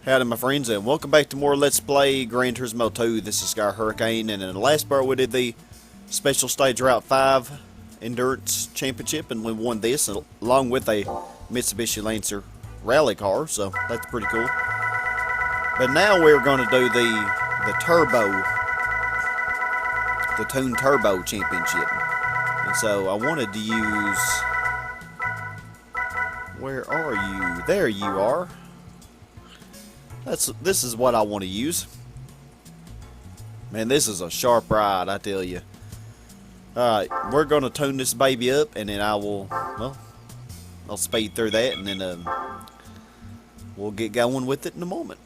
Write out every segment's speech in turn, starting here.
Howdy my friends, and welcome back to more Let's Play Gran Turismo 2. This is Sky Hurricane, and in the last part we did the Special Stage Route 5 Endurance Championship, and we won this along with a Mitsubishi Lancer rally car, so that's pretty cool. But now we're going to do the Tune Turbo Championship. And so I wanted to use... Where are you? There you are. This is what I want to use. Man, this is a sharp ride, I tell you. Alright, we're going to tune this baby up, and then I'll speed through that, and then we'll get going with it in a moment.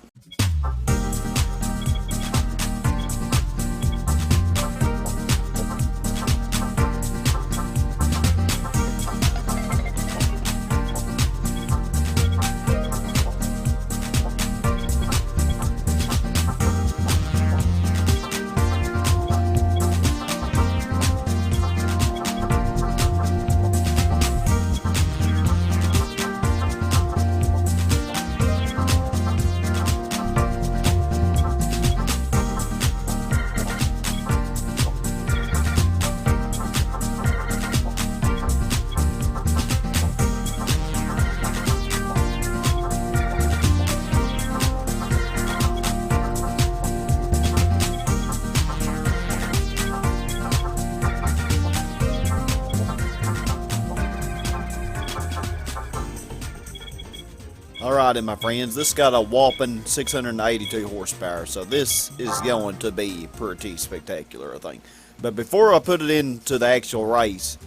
Alrighty my friends, this got a whopping 682 horsepower, so this is going to be pretty spectacular, I think. But before I put it into the actual race,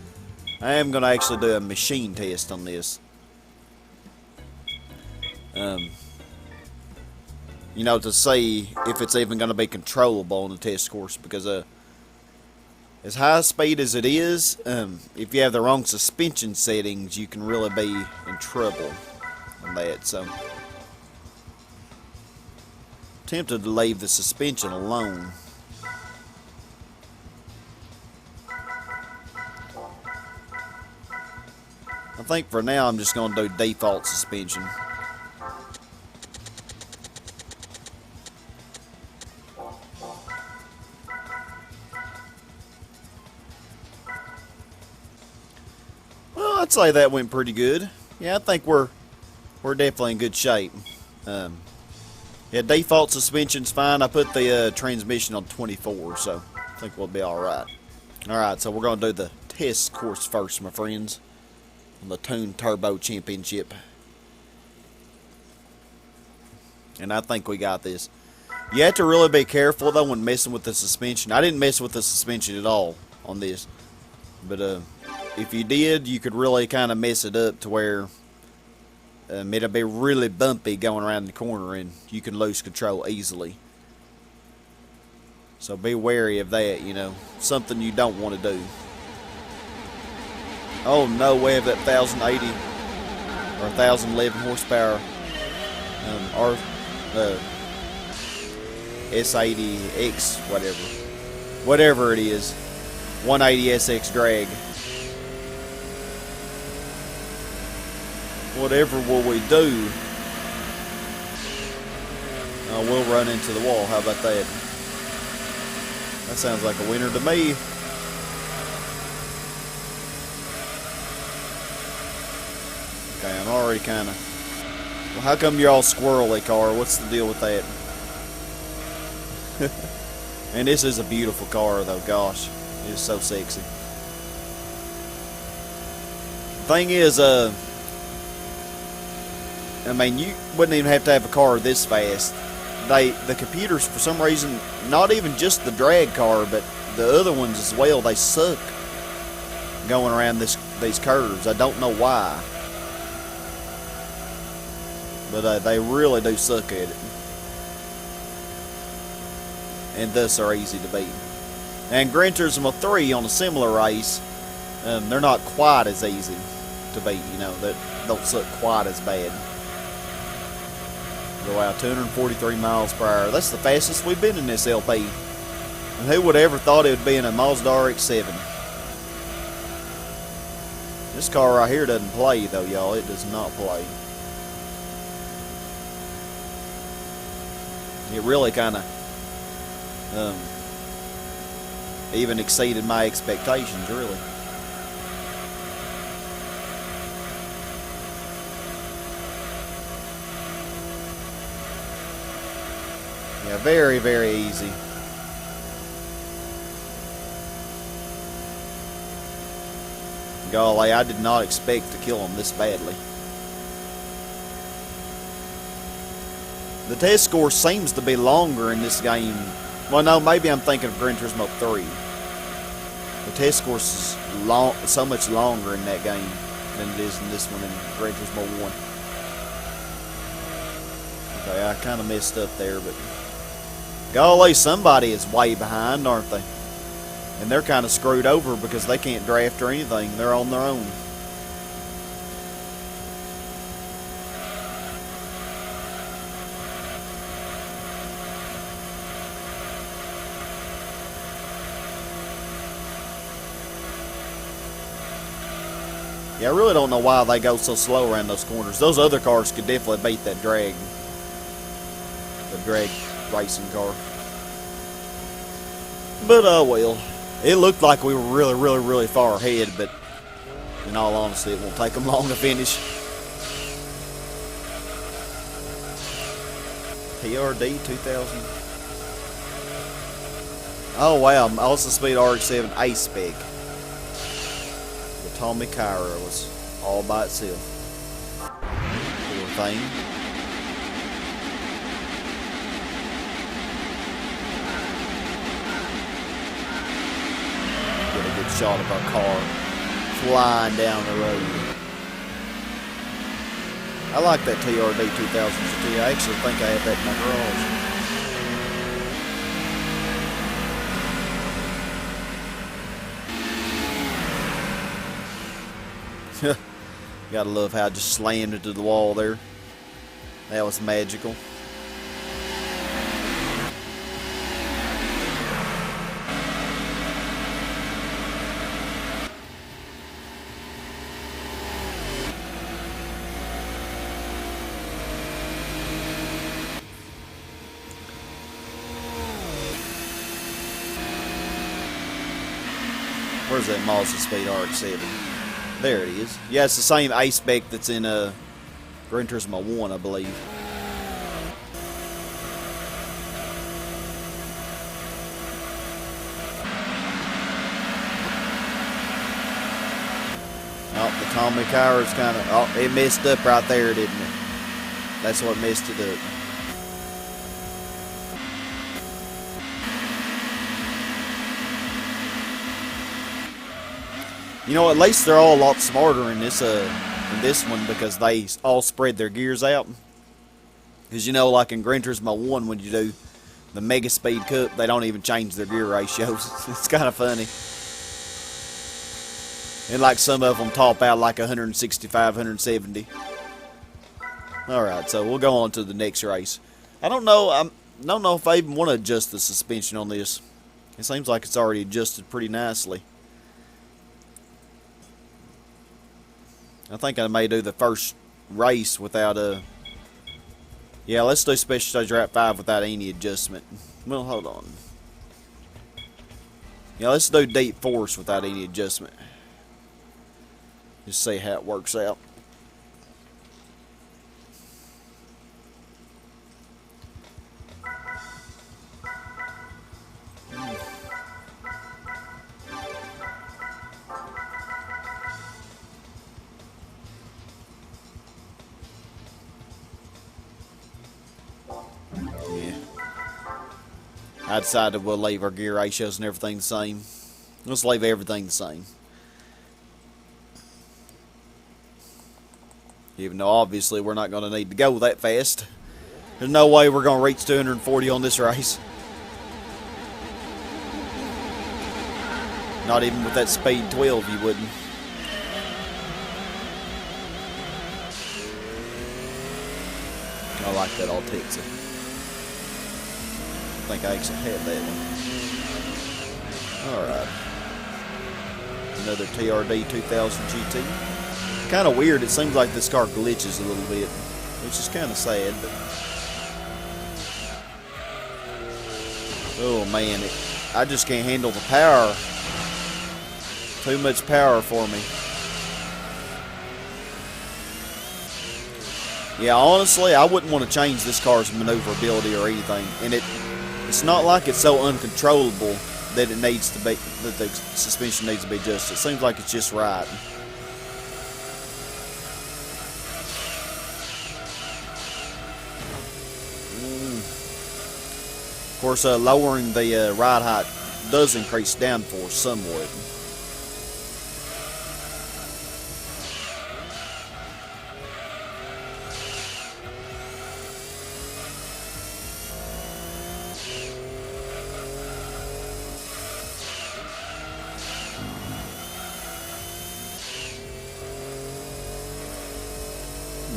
I am going to actually do a machine test on this. You know, to see if it's even going to be controllable on the test course, because as high speed as it is, if you have the wrong suspension settings, you can really be in trouble on that. So tempted to leave the suspension alone. I think for now I'm just going to do default suspension. Well, I'd say that went pretty good. Yeah, I think we're definitely in good shape. Yeah, default suspension's fine. I put the transmission on 24, so I think we'll be alright. Alright, so we're going to do the test course first, my friends, on the Tune Turbo Championship. And I think we got this. You have to really be careful, though, when messing with the suspension. I didn't mess with the suspension at all on this. But if you did, you could really kind of mess it up to where... it'll be really bumpy going around the corner, and you can lose control easily. So be wary of that, you know. Something you don't want to do. Oh no, we have that 1080 or 1011 horsepower S80X, whatever it is, 180SX drag. Whatever will we do, we'll run into the wall. How about that? That sounds like a winner to me. Okay, I'm already kind of... Well, how come you're all squirrely, car? What's the deal with that? And this is a beautiful car, though. Gosh, it is so sexy. The thing is, I mean, you wouldn't even have to have a car this fast. The computers, for some reason, not even just the drag car, but the other ones as well, they suck going around these curves. I don't know why, but they really do suck at it, and thus are easy to beat. And Gran Turismo 3 on a similar race, they're not quite as easy to beat. You know, that don't suck quite as bad. Go out 243 miles per hour. That's the fastest we've been in this LP. And who would have ever thought it would be in a Mazda RX7? This car right here doesn't play though, y'all. It does not play. It really kind of even exceeded my expectations, really. Yeah, very, very easy. Golly, I did not expect to kill him this badly. The test score seems to be longer in this game. Well, no, maybe I'm thinking of Gran Turismo 3. The test score is so much longer in that game than it is in this one in Gran Turismo 1. Okay, I kind of messed up there, but golly, somebody is way behind, aren't they? And they're kind of screwed over because they can't draft or anything. They're on their own. Yeah, I really don't know why they go so slow around those corners. Those other cars could definitely beat that drag. The drag racing car. But, well. It looked like we were really, really, really far ahead, but in all honesty, it won't take them long to finish. PRD 2000. Oh, wow. Also Speed RX7 Ace Spec. The Tommy Kyra was all by itself. Poor thing. Shot of our car flying down the road. I like that TRD 2000 GT. I actually think I have that in my garage. Gotta love how I just slammed into the wall there. That was magical. Where's that Mazda Speed RX7? There it is. Yeah, it's the same Ace Spec that's in Gran Turismo 1, I believe. Oh, the Tommy Kyra's kind of... Oh, it messed up right there, didn't it? That's what messed it up. You know, at least they're all a lot smarter in this one because they all spread their gears out. Because, you know, like in Gran Turismo 1, when you do the Mega Speed Cup, they don't even change their gear ratios. It's kind of funny. And like some of them top out like 165, 170. Alright, so we'll go on to the next race. I don't know if I even want to adjust the suspension on this. It seems like it's already adjusted pretty nicely. I think I may do the first race without a... Yeah, let's do Special Stage Wrap 5 without any adjustment. Well, hold on. Yeah, let's do Deep Force without any adjustment. Just see how it works out. I decided we'll leave our gear ratios and everything the same. Let's leave everything the same. Even though obviously we're not going to need to go that fast. There's no way we're going to reach 240 on this race. Not even with that speed 12 you wouldn't. I like that all Texas. I think I actually had that one. Alright. Another TRD 2000 GT. Kind of weird. It seems like this car glitches a little bit, which is kind of sad, but Oh man, I just can't handle the power. Too much power for me. Yeah, honestly, I wouldn't want to change this car's maneuverability or anything. And it's not like it's so uncontrollable that it needs to be, that the suspension needs to be adjusted. It seems like it's just right. Of course, lowering the ride height does increase downforce somewhat.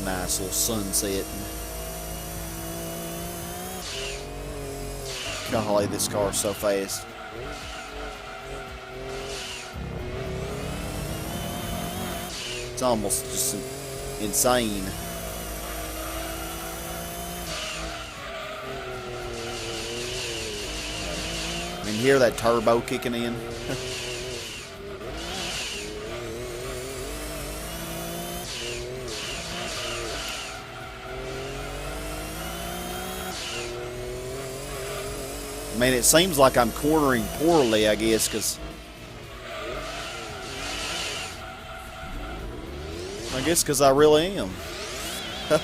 Nice little sunset. Golly, this car's so fast. It's almost just insane. I mean, hear that turbo kicking in? I mean, it seems like I'm cornering poorly, I guess, because I really am. I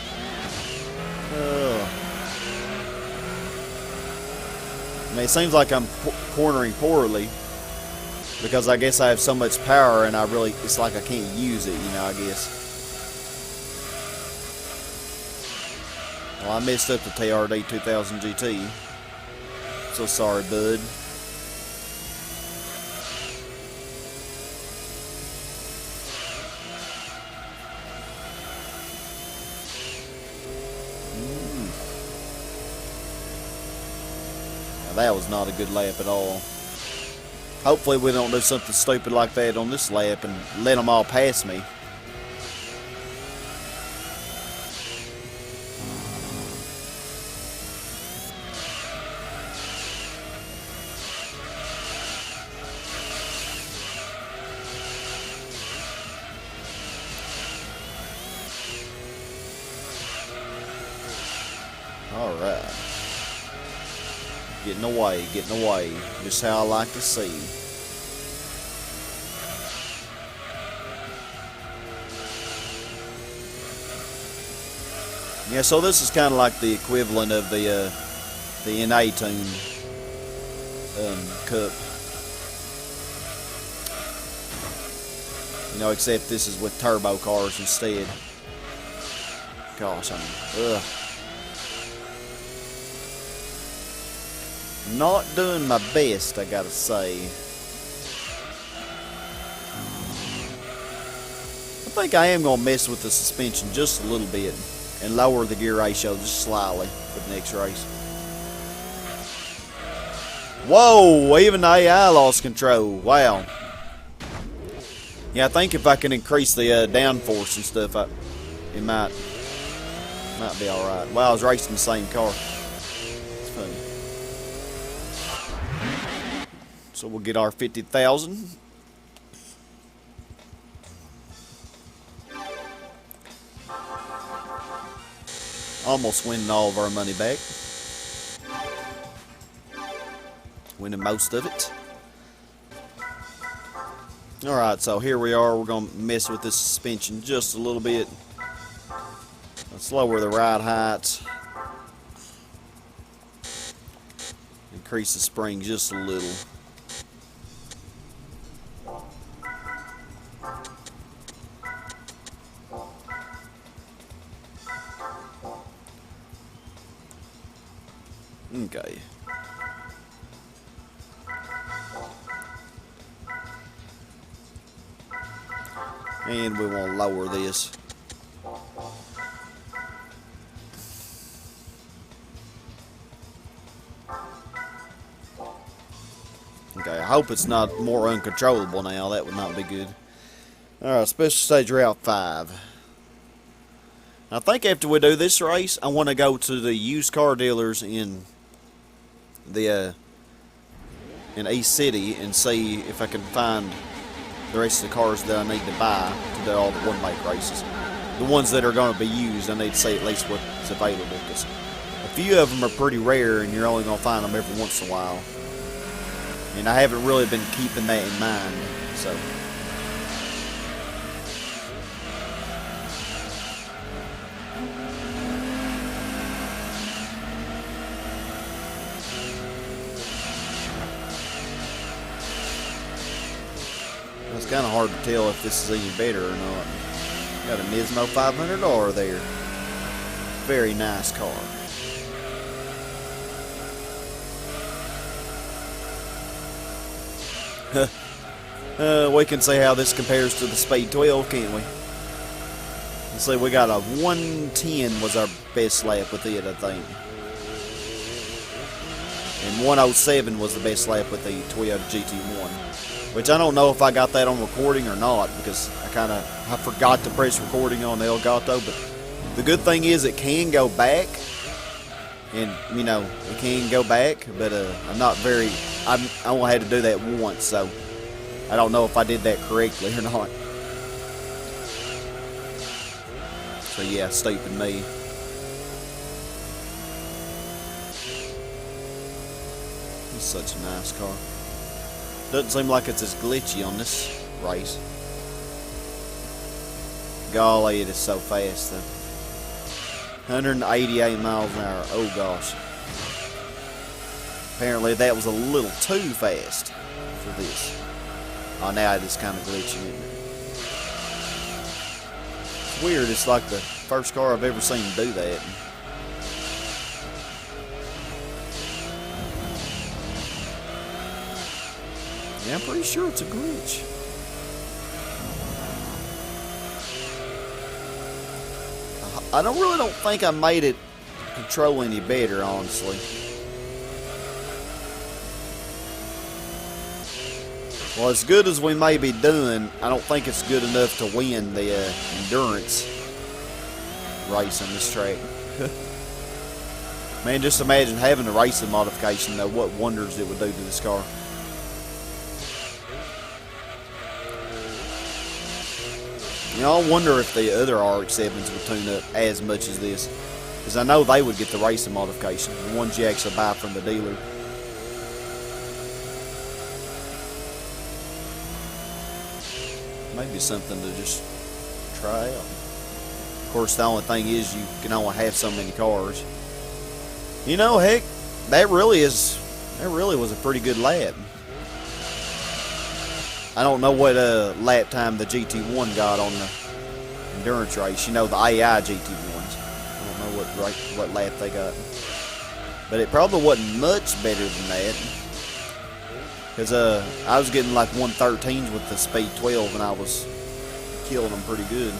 mean, it seems like I'm cornering poorly because I guess I have so much power and it's like I can't use it, you know, I guess. Well, I messed up the TRD 2000 GT. So sorry, bud. Now, that was not a good lap at all. Hopefully we don't do something stupid like that on this lap and let them all pass me. Alright. Getting away, just how I like to see. Yeah, so this is kind of like the equivalent of the NA tune cup. You know, except this is with turbo cars instead. Gosh, not doing my best, I gotta say. I think I am gonna mess with the suspension just a little bit and lower the gear ratio just slightly for the next race. Whoa, even the AI lost control. Wow. Yeah, I think if I can increase the downforce and stuff, it might be alright. Wow, I was racing the same car. It's funny. So we'll get our 50,000. Almost winning all of our money back. Winning most of it. Alright, so here we are. We're going to mess with this suspension just a little bit. Let's lower the ride height. Increase the spring just a little. Okay. And we want to lower this. Okay, I hope it's not more uncontrollable now. That would not be good. Alright, special stage route 5. I think after we do this race, I want to go to the used car dealers in the in East City and see if I can find the rest of the cars that I need to buy to do all the one-make races. The ones that are going to be used, I need to see at least what's available, because a few of them are pretty rare and you're only going to find them every once in a while. And I haven't really been keeping that in mind, so. It's kind of hard to tell if this is any better or not. Got a Nismo 500R there. Very nice car. We can see how this compares to the Speed 12, can't we? Let's see, we got a 110 was our best lap with it, I think. And 107 was the best lap with the Toyota GT1. Which I don't know if I got that on recording or not, because I forgot to press recording on the Elgato. But the good thing is it can go back. And, you know, it can go back, but I only had to do that once, so I don't know if I did that correctly or not. So yeah, stupid me. It's such a nice car. Doesn't seem like it's as glitchy on this race. Golly, it is so fast though. 188 miles an hour. Oh gosh. Apparently that was a little too fast for this. Oh, now it is kind of glitching, isn't it? It's weird. It's like the first car I've ever seen do that. Yeah, I'm pretty sure it's a glitch. I really don't think I made it control any better, honestly. Well, as good as we may be doing, I don't think it's good enough to win the endurance race on this track. Man, just imagine having a racing modification, though, what wonders it would do to this car. You know, I wonder if the other RX7s would tune up as much as this. Because I know they would get the racing modification, the ones you actually buy from the dealer. Maybe something to just try out. Of course, the only thing is you can only have so many cars. You know, heck, that really was a pretty good lap. I don't know what lap time the GT1 got on the endurance race. You know, the AI GT1s. I don't know what lap they got. But it probably wasn't much better than that. Because I was getting like 113s with the Speed 12 and I was killing them pretty good.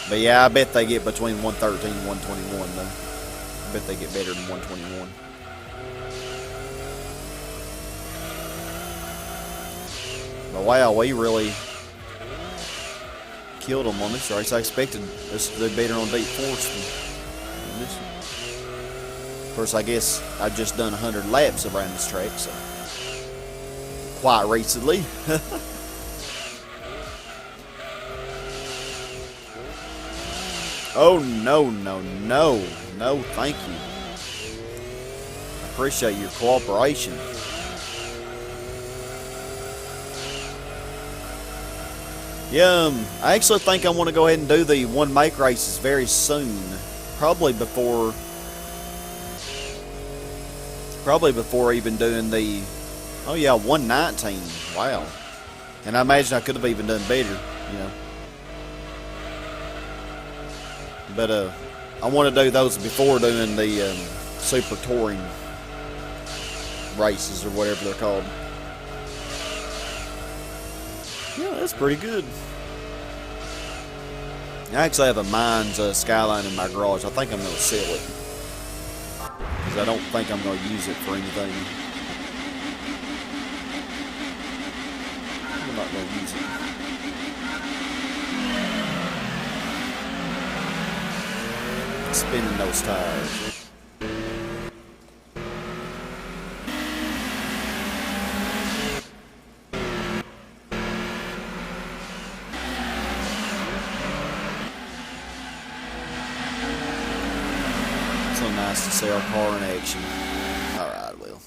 But yeah, I bet they get between 113 and 121 though. I bet they get better than 121. But wow, we really killed them on this race. I expected us to do better on Deep Force than this one. Of course, I guess I've just done 100 laps around this track, so quite recently. Oh, no, no, no. No, thank you. I appreciate your cooperation. Yeah, I actually think I want to go ahead and do the one make races very soon. Probably before even doing the, oh yeah, 119. Wow. And I imagine I could have even done better, you know. But I want to do those before doing the super touring races or whatever they're called. Yeah, that's pretty good. I actually have a Mines Skyline in my garage. I think I'm going to sell it. Because I don't think I'm going to use it for anything. I'm not going to use it. Spinning those tires. nice to see our car in action. Alright, well.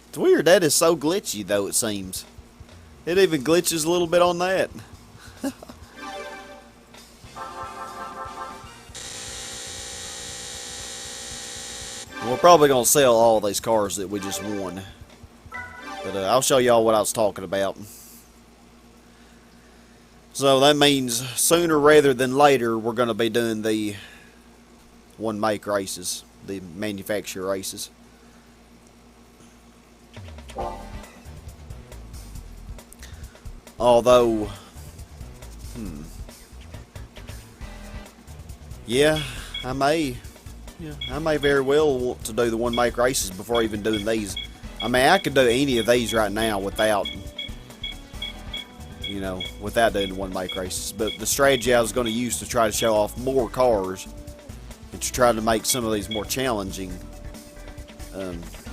It's weird, that is so glitchy though, it seems. It even glitches a little bit on that. We're probably going to sell all these cars that we just won. But I'll show y'all what I was talking about. So that means sooner rather than later we're going to be doing the one make races, the manufacturer races. Although, yeah, I may very well want to do the one make races before even doing these. I mean, I could do any of these right now without, without doing the one make races. But the strategy I was going to use to try to show off more cars and to try to make some of these more challenging,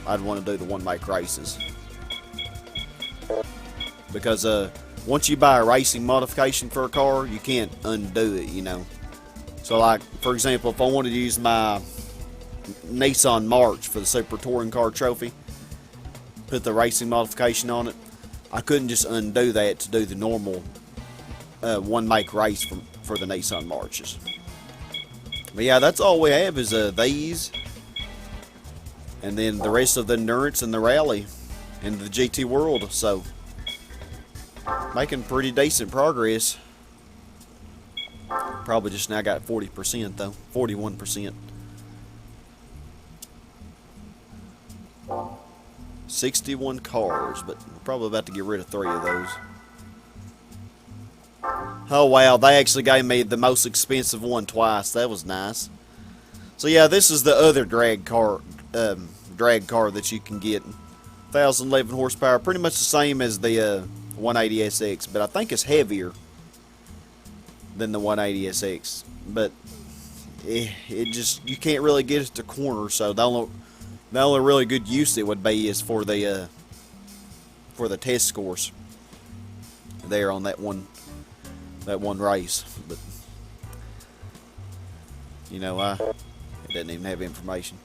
I'd want to do the one make races. Because once you buy a racing modification for a car, you can't undo it, So, like, for example, if I wanted to use my Nissan March for the Super Touring Car Trophy, put the racing modification on it, I couldn't just undo that to do the normal one make race for the Nissan Marches. But yeah, that's all we have is these, and then the rest of the endurance and the rally and the GT World. So, making pretty decent progress. Probably just now got 40% though, 41%. 61 cars, but we're probably about to get rid of 3 of those. Oh wow, they actually gave me the most expensive one twice. That was nice. So yeah, this is the other drag car that you can get. 1,011 horsepower, pretty much the same as the 180SX, but I think it's heavier than the 180SX. But it just, you can't really get it to corner, so the only really good use it would be is for the test scores there on that one race. But it doesn't even have information.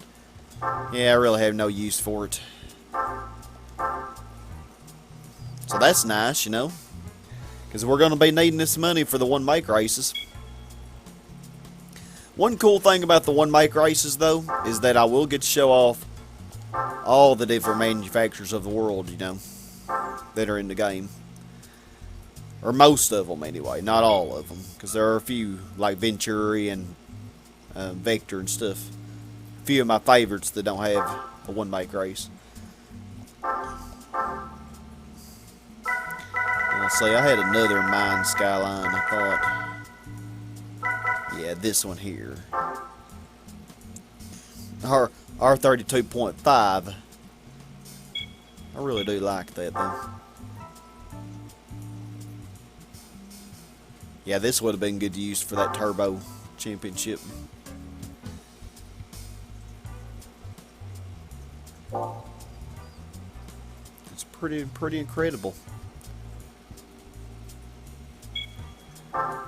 Yeah, I really have no use for it. So that's nice, because we're going to be needing this money for the one make races. One cool thing about the one make races though is that I will get to show off all the different manufacturers of the world, that are in the game. Or most of them anyway, not all of them, because there are a few like Venturi and Vector and stuff. A few of my favorites that don't have a one make race. Let's see, I had another Mine Skyline, I thought. Yeah, this one here. R32.5. I really do like that though. Yeah, this would have been good to use for that Turbo Championship. It's pretty incredible.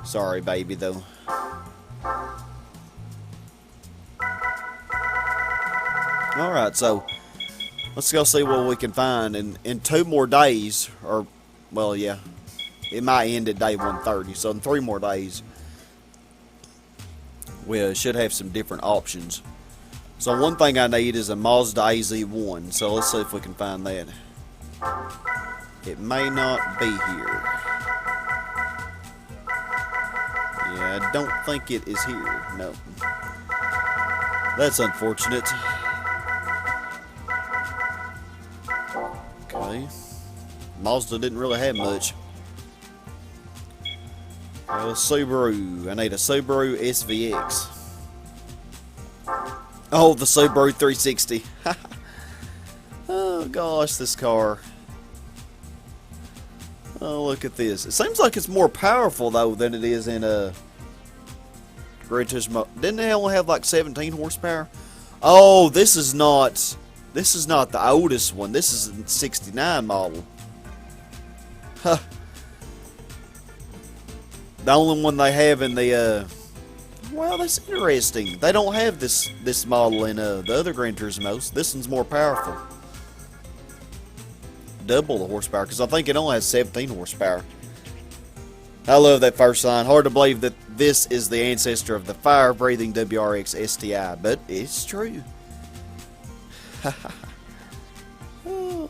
Sorry, baby, though. Alright, so let's go see what we can find in 2 more days, or, well, yeah, it might end at day 130, so in 3 more days we should have some different options. So one thing I need is a Mazda AZ1, so let's see if we can find that. It may not be here. Yeah, I don't think it is here. No. That's unfortunate. Okay. Mazda didn't really have much. Subaru. I need a Subaru SVX. Oh, the Subaru 360. Oh gosh, this car. Oh, look at this. It seems like it's more powerful though than it is in a Gran Turismo. Didn't they only have like 17 horsepower? Oh, this is not the oldest one. This is a 69 model. Huh. The only one they have in the Well, that's interesting. They don't have this model in the other Gran Turismos. This one's more powerful. Double the horsepower, because I think it only has 17 horsepower. I love that first sign. Hard to believe that this is the ancestor of the fire-breathing WRX STI, but it's true. Oh.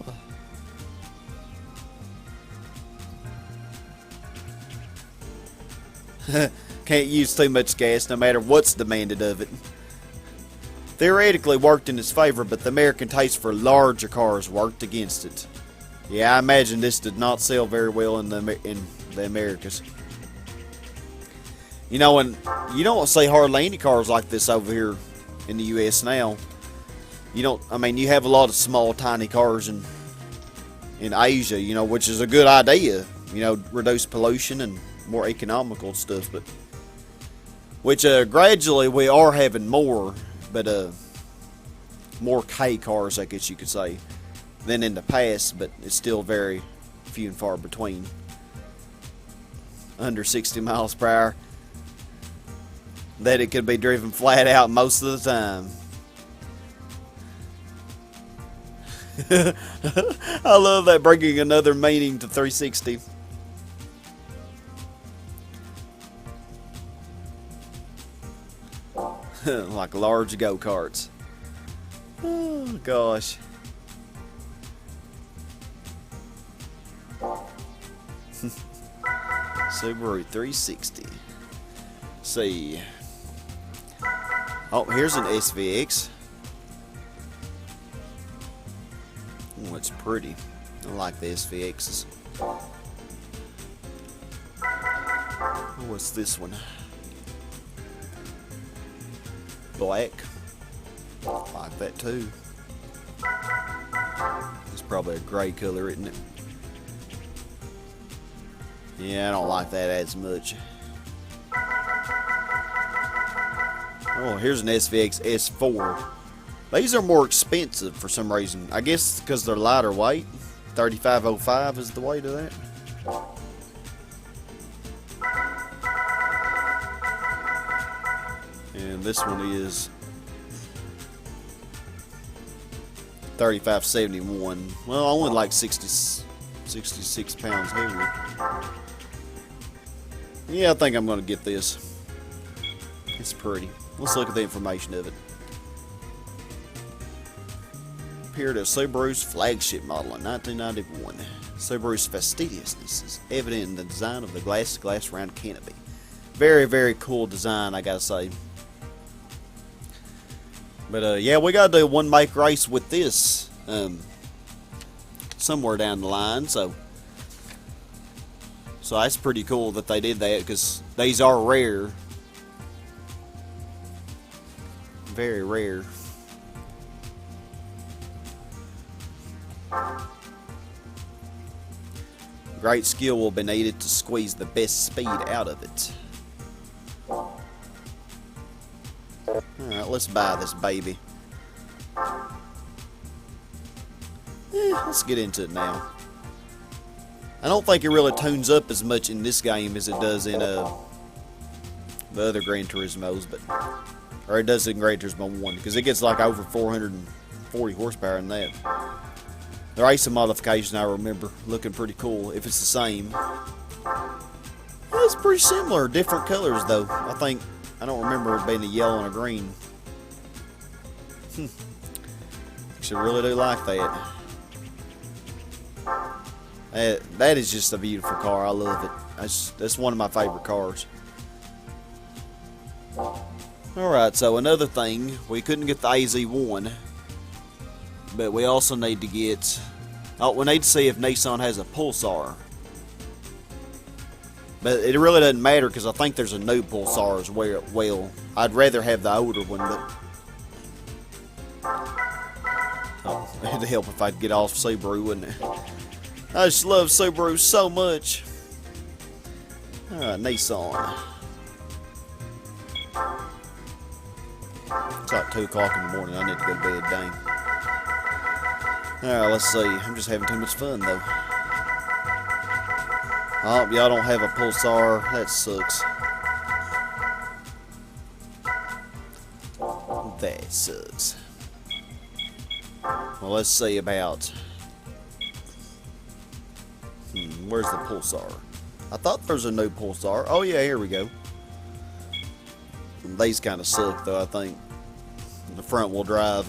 Can't use too much gas no matter what's demanded of it. Theoretically worked in its favor, but the American taste for larger cars worked against it. Yeah, I imagine this did not sell very well in the Americas. You know, and you don't see hardly any cars like this over here in the U.S. now. You don't. I mean, you have a lot of small, tiny cars in Asia. You know, which is a good idea. You know, reduce pollution and more economical stuff. But which gradually we are having more, but more K cars, I guess you could say, than in the past, but it's still very few and far between. Under 60 miles per hour. That it could be driven flat out most of the time. I love that, bringing another meaning to 360. Like large go-karts. Oh gosh. Subaru 360. See. Oh, here's an SVX. Oh, it's pretty. I like the SVXs. Oh, what's this one? Black. I like that too. It's probably a gray color, isn't it? Yeah, I don't like that as much. Oh, here's an SVX S4. These are more expensive for some reason. I guess because they're lighter weight. 3505 is the weight of that. And this one is 3571. Well, only like 66 pounds heavier. Yeah, I think I'm going to get this. It's pretty. Let's look at the information of it. Appeared as Subaru's flagship model in 1991. Subaru's fastidiousness is evident in the design of the glass-to-glass round canopy. Very, very cool design, I gotta say. But yeah, we gotta do one make race with this somewhere down the line. So that's pretty cool that they did that, because these are rare. Very rare. Great skill will be needed to squeeze the best speed out of it. Alright, let's buy this baby. Let's get into it now. I don't think it really tunes up as much in this game as it does in the other Gran Turismos, or it does in Gran Turismo 1, because it gets like over 440 horsepower in that. The racing modification, I remember looking pretty cool, if it's the same. Well, it's pretty similar, different colors though. I don't remember it being a yellow and a green. Actually, really do like that. That is just a beautiful car. I love it. That's one of my favorite cars. Alright, so another thing, we couldn't get the AZ1, but we also need to get, we need to see if Nissan has a Pulsar. But it really doesn't matter, because I think there's a new Pulsar as well. I'd rather have the older one, but it'd help if I'd get off Subaru, wouldn't it? I just love Subaru so much. Alright, Nissan. It's like 2 o'clock in the morning. I need to go to bed, dang. Alright, let's see. I'm just having too much fun, though. Oh, y'all don't have a Pulsar. That sucks. That sucks. Well, let's see about... where's the pulsar? I thought there was a new pulsar. Oh yeah, here we go. These kind of suck though, I think. The front wheel drive.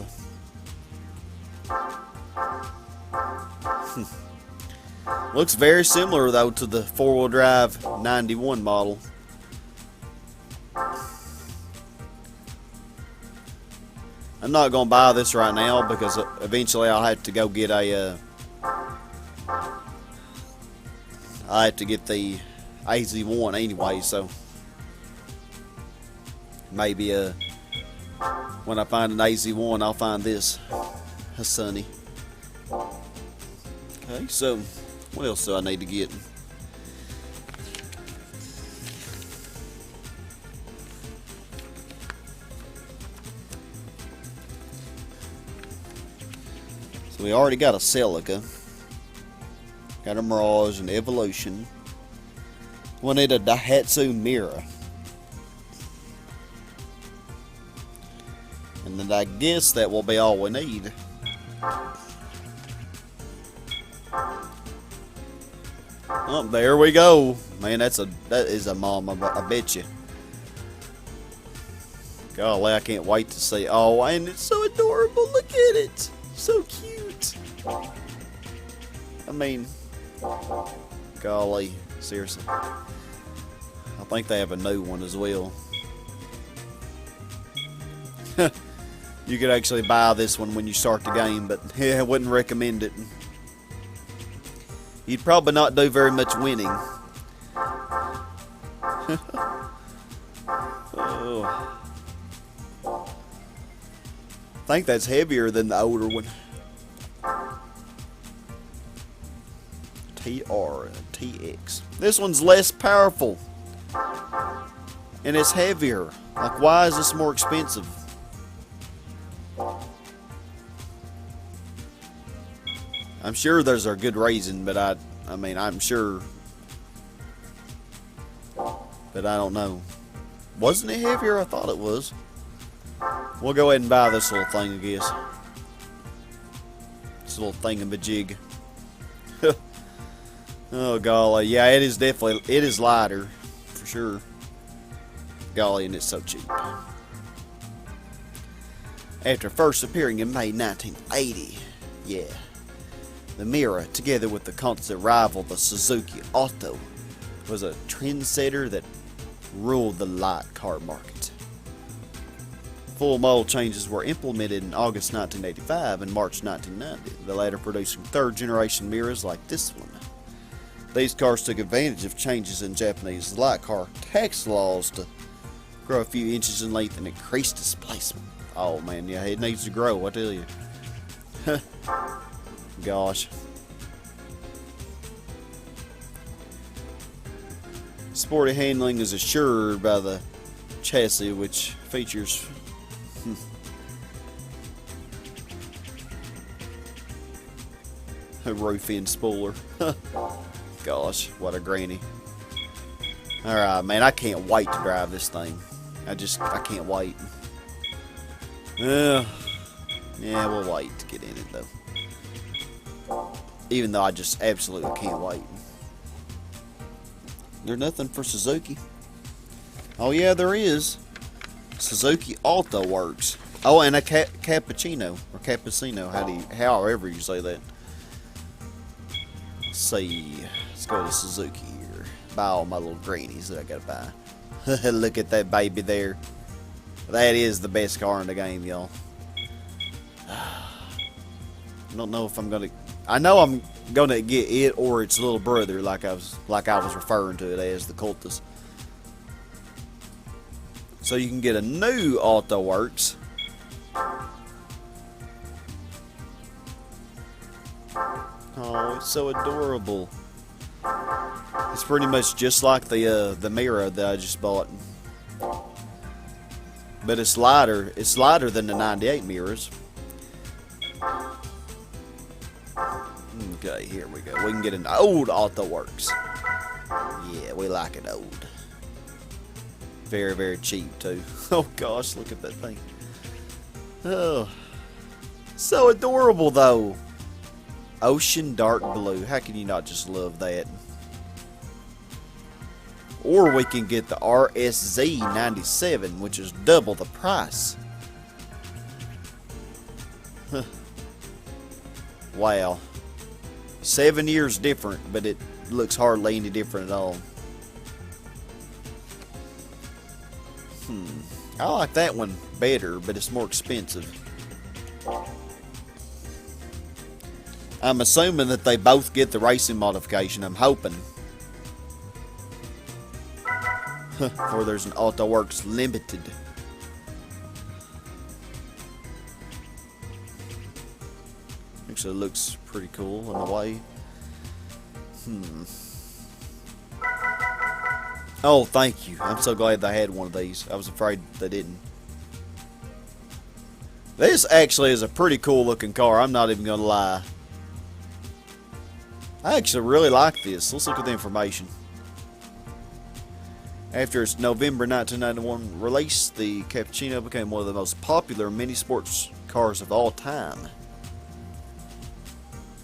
Looks very similar though to the 4-wheel drive 91 model. I'm not going to buy this right now because eventually I'll have to go get a I have to get the AZ1 anyway, so maybe when I find an AZ1 I'll find this a Sunny. Okay, so what else do I need to get? So we already got a Celica, got a Mirage and Evolution. We'll need a Daihatsu Mira. And then I guess that will be all we need. Oh, there we go. Man, that is a mom, I bet you. Golly, I can't wait to see. Oh, and it's so adorable. Look at it. So cute. I mean, golly, seriously. I think they have a new one as well. You could actually buy this one when you start the game, but yeah, I wouldn't recommend it. You'd probably not do very much winning. Oh. I think that's heavier than the older one. TR and TX. This one's less powerful. And it's heavier. Like, why is this more expensive? I'm sure there's a good reason, but I mean, I'm sure. But I don't know. Wasn't it heavier? I thought it was. We'll go ahead and buy this little thing, I guess. This little thingamajig. Oh, golly. Yeah, it is definitely, it is lighter, for sure. Golly, and it's so cheap. After first appearing in May 1980, yeah, the Mira, together with the constant rival, the Suzuki Alto, was a trendsetter that ruled the light car market. Full model changes were implemented in August 1985 and March 1990, the latter producing third-generation Miras like this one. These cars took advantage of changes in Japanese light car tax laws to grow a few inches in length and increase displacement. Oh man, yeah, it needs to grow, I tell you. Gosh. Sporty handling is assured by the chassis, which features a roof end spoiler. Gosh, what a granny. Alright, man, I can't wait to drive this thing. I can't wait. Yeah, we'll wait to get in it, though. Even though I just absolutely can't wait. There's nothing for Suzuki. Oh, yeah, there is. Suzuki Alto works. Oh, and a cappuccino, or cappuccino, however you say that. Let's see. Let's go to Suzuki here. Buy all my little grannies that I gotta buy. Look at that baby there. That is the best car in the game, y'all. I don't know if I'm gonna. I know I'm gonna get it or its little brother, like I was referring to it as, the Cultus. So you can get a new Auto Works. Oh, it's so adorable. It's pretty much just like the Mira that I just bought. But it's lighter. It's lighter than the 98 Miras. Okay, here we go. We can get an old Auto Works. Yeah, we like it old. Very, very cheap, too. Oh, gosh, look at that thing. Oh, so adorable though. Ocean dark blue. How can you not just love that? Or we can get the RSZ97, which is double the price. Huh. Wow. 7 years different, but it looks hardly any different at all. I like that one better, but it's more expensive. I'm assuming that they both get the racing modification. I'm hoping. Or there's an AutoWorks Limited. Actually, it looks pretty cool in a way. Oh, thank you. I'm so glad they had one of these. I was afraid they didn't. This actually is a pretty cool looking car. I'm not even going to lie. I actually really like this. Let's look at the information. After its November 1991 release, the Cappuccino became one of the most popular mini sports cars of all time.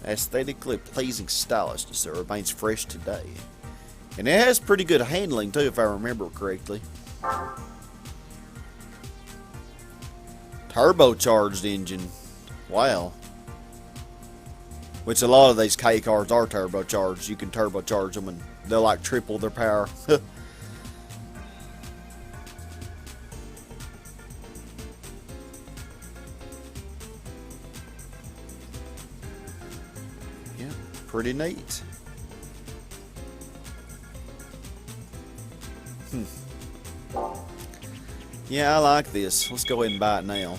Aesthetically pleasing stylishness that remains fresh today. And it has pretty good handling too, if I remember correctly. Turbocharged engine. Wow. Which a lot of these K cars are turbocharged. You can turbocharge them and they'll like triple their power. Yeah, pretty neat. Yeah, I like this. Let's go ahead and buy it now.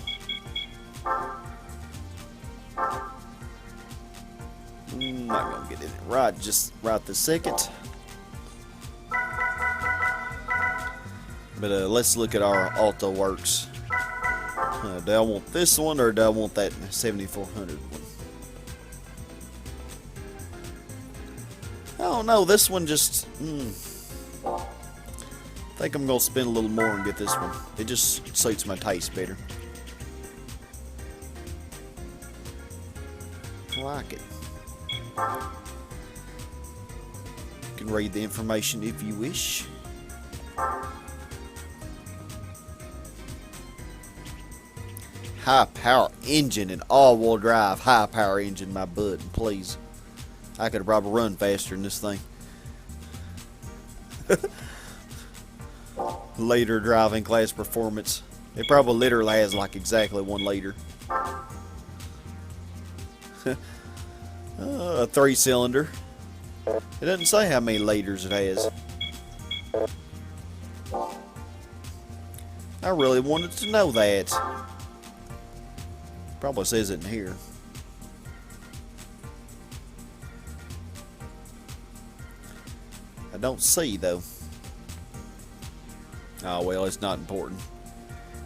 I'm not gonna get it right just right this second. But let's look at our AutoWorks. Do I want this one or do I want that 7400 one? I don't know. This one just. I think I'm gonna spend a little more and get this one. It just suits my taste better. I like it. You can read the information if you wish. High power engine and all-wheel drive high power engine, my bud, please. I could probably run faster than this thing. Later driving class performance. It probably literally has like exactly 1 liter. A 3-cylinder. It doesn't say how many liters it has. I really wanted to know that. Probably says it in here. I don't see though. Oh well, it's not important.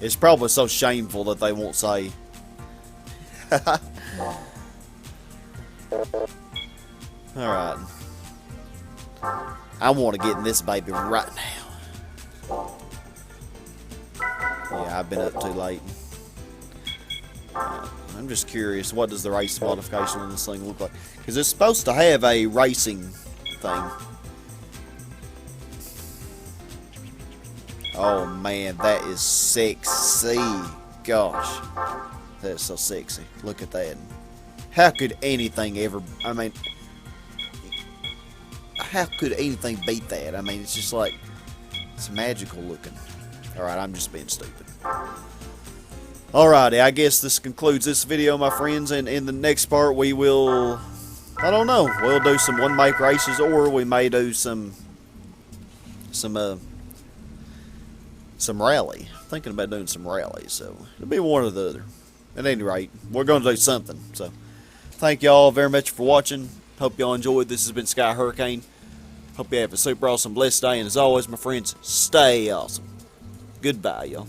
It's probably so shameful that they won't say. Alright. I want to get in this baby right now. Yeah, I've been up too late. I'm just curious, what does the race modification on this thing look like? Because it's supposed to have a racing thing. Oh man, that is sexy. Gosh, that's so sexy. Look at that. How could anything ever, I mean, how could anything beat that? I mean, it's just like, it's magical looking. Alright, I'm just being stupid. Alrighty, I guess this concludes this video, my friends, and in the next part we will, I don't know, we'll do some one-make races, or we may do some rally. Thinking about doing some rallies, so it'll be one or the other. At any rate, we're going to do something. So, thank y'all very much for watching. Hope y'all enjoyed. This has been Sky Hurricane. Hope you have a super awesome, blessed day, and as always, my friends, stay awesome. Goodbye, y'all.